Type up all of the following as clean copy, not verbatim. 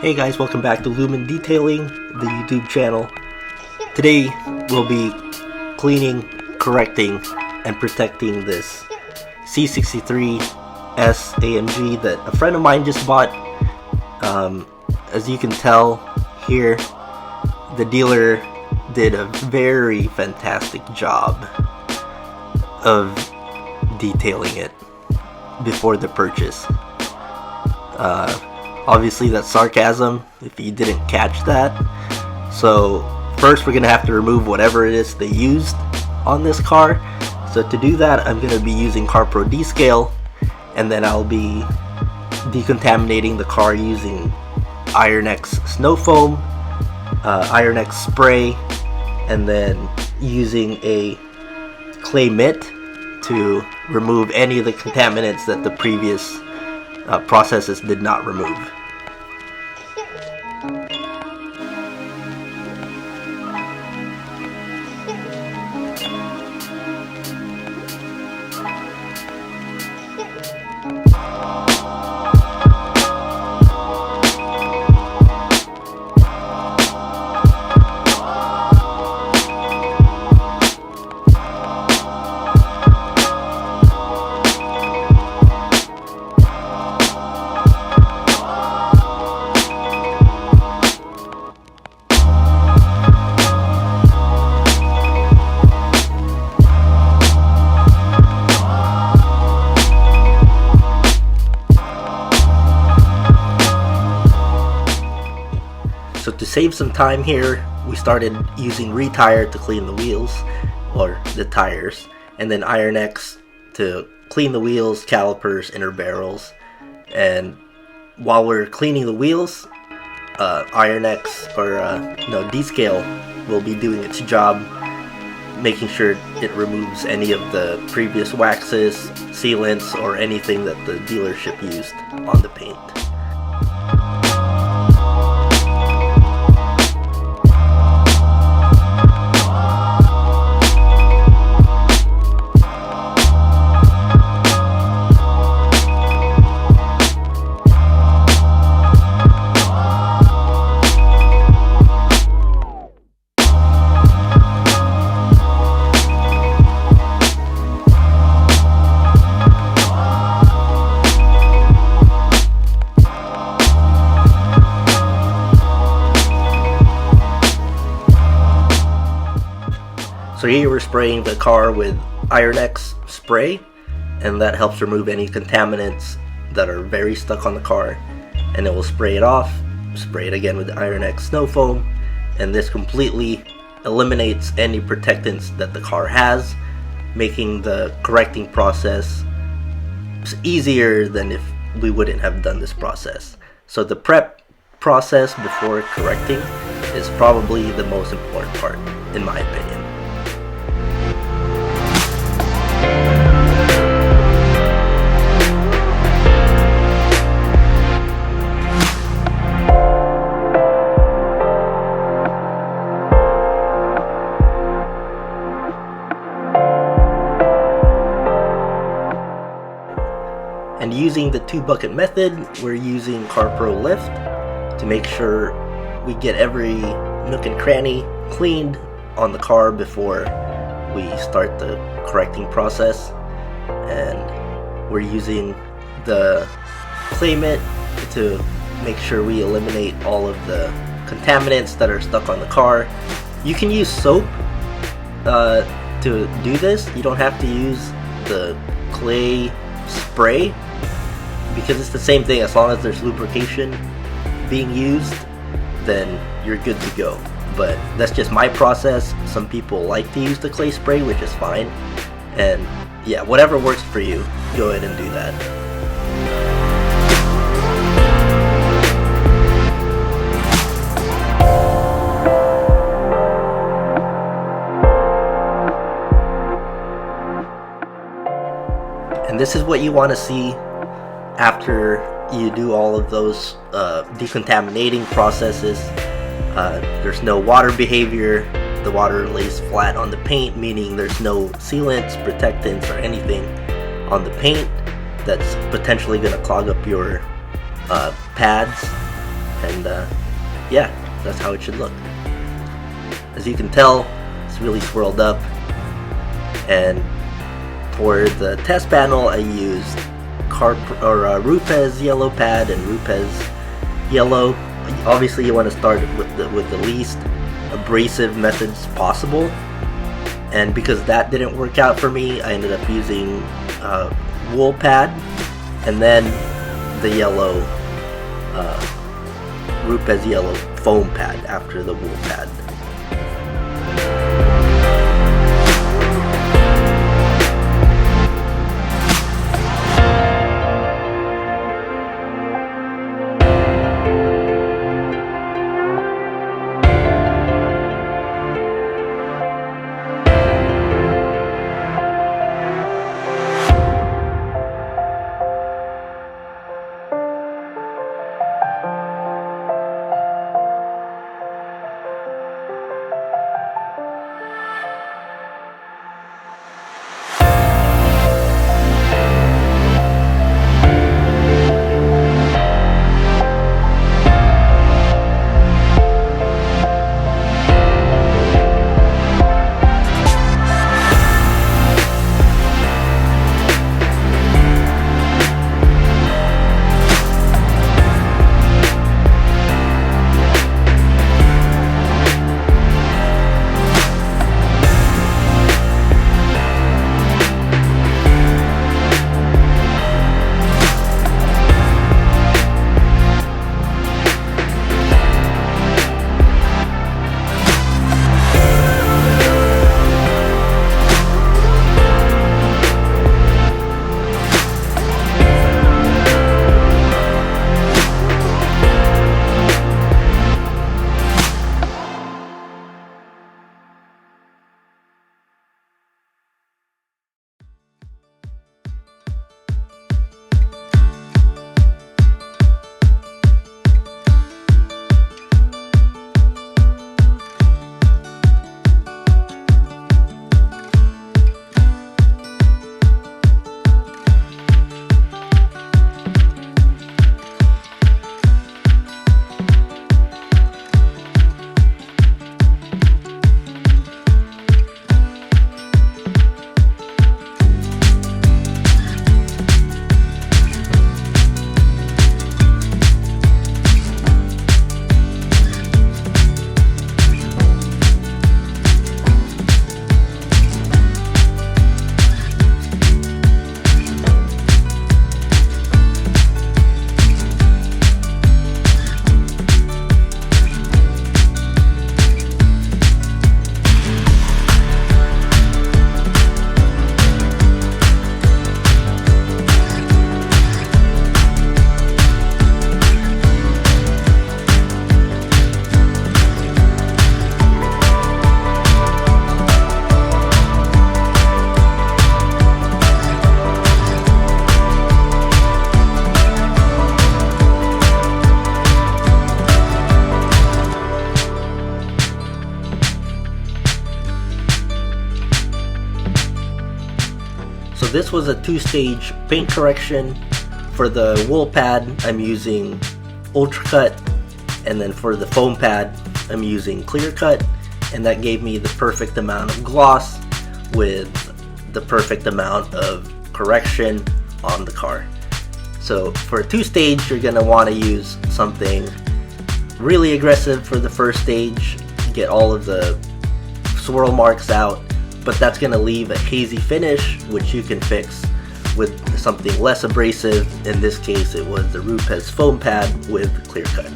Hey guys, welcome back to Lumen Detailing, the YouTube channel. Today we'll be cleaning, correcting, and protecting this C63S AMG that a friend of mine just bought. As you can tell here, the dealer did a very fantastic job of detailing it before the purchase. Obviously that's sarcasm if you didn't catch that. So first we're gonna have to remove whatever it is they used on this car. So to do that, I'm gonna be using CarPro Descale, and then I'll be decontaminating the car using Iron X snow foam, Iron X spray, and then using a clay mitt to remove any of the contaminants that the previous processes did not remove. So to save some time here, we started using Retire to clean the wheels, or the tires, and then Iron X to clean the wheels, calipers, inner barrels. And while we're cleaning the wheels, Iron X, or Descale, will be doing its job, making sure it removes any of the previous waxes, sealants, or anything that the dealership used on the paint. So here we're spraying the car with Iron X spray, and that helps remove any contaminants that are very stuck on the car. And it will spray it off, spray it again with the Iron X snow foam, and this completely eliminates any protectants that the car has, making the correcting process easier than if we wouldn't have done this process. So the prep process before correcting is probably the most important part, in my opinion. And using the 2-bucket method, we're using CarPro Lift to make sure we get every nook and cranny cleaned on the car before we start the correcting process. And we're using the clay mitt to make sure we eliminate all of the contaminants that are stuck on the car. You can use soap to do this. You don't have to use the clay spray, because it's the same thing. As long as there's lubrication being used, then you're good to go. But that's just my process. Some people like to use the clay spray, which is fine. And yeah, whatever works for you, go ahead and do that. And this is what you want to see after you do all of those decontaminating processes. There's no water behavior. The water lays flat on the paint, meaning there's no sealants, protectants, or anything on the paint that's potentially going to clog up your pads. And yeah, that's how it should look. As you can tell, it's really swirled up. And for the test panel, I used Rupes yellow pad and Rupes yellow. Obviously, you want to start with the least abrasive methods possible. And because that didn't work out for me, I ended up using wool pad, and then the yellow Rupes yellow foam pad after the wool pad. this was a two-stage paint correction. For the wool pad, I'm using Ultra Cut, and then for the foam pad, I'm using Clear Cut, and that gave me the perfect amount of gloss with the perfect amount of correction on the car. So for a two-stage, you're going to want to use something really aggressive for the first stage, get all of the swirl marks out, but that's going to leave a hazy finish, which you can fix with something less abrasive. In this case, it was the Rupes foam pad with Clear Cut.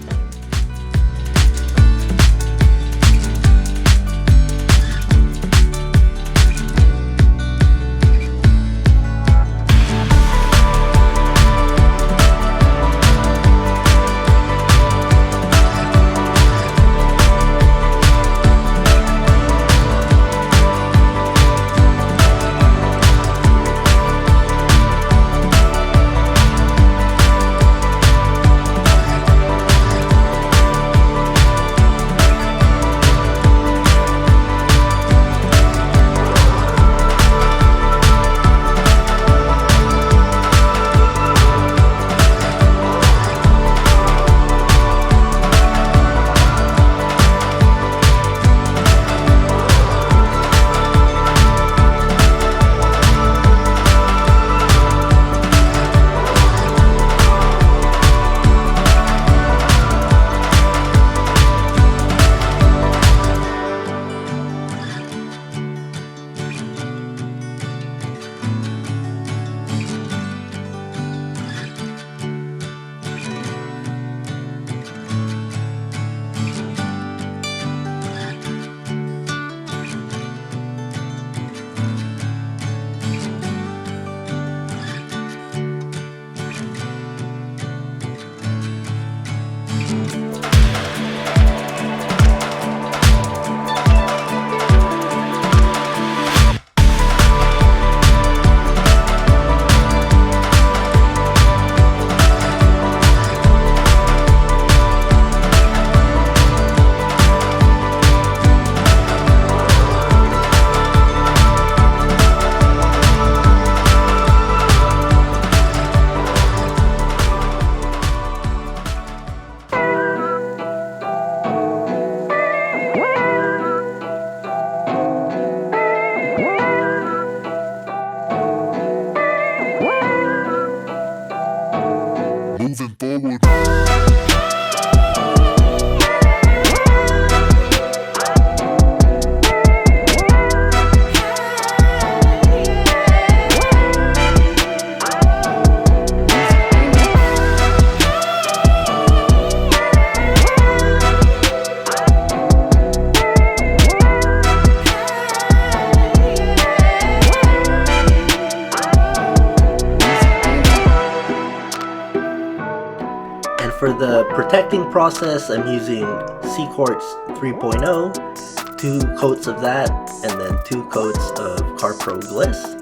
cleaning process, I'm using C-Quartz 3.0, 2 coats of that, and then 2 coats of CarPro Gliss,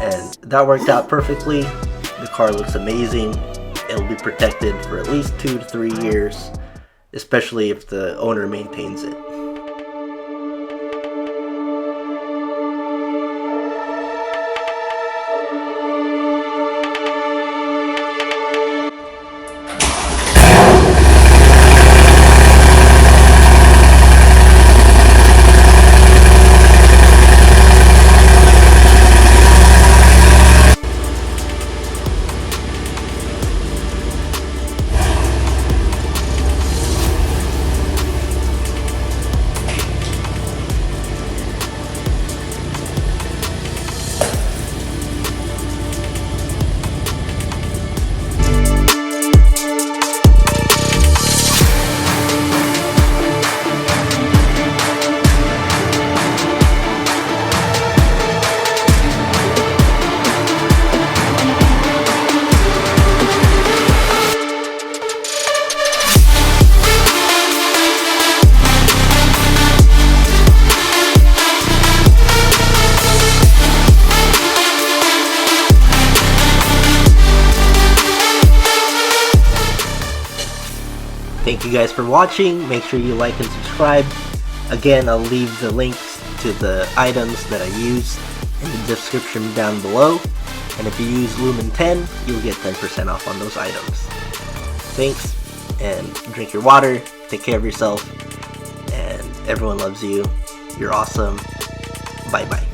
and that worked out perfectly. The car looks amazing. It'll be protected for at least 2 to 3 years, especially if the owner maintains it. Thank you guys for watching. Make sure you like and subscribe. Again, I'll leave the links to the items that I use in the description down below. And if you use Lumen 10, you'll get 10% off on those items. Thanks, and drink your water, take care of yourself, and everyone loves you. You're awesome. Bye bye.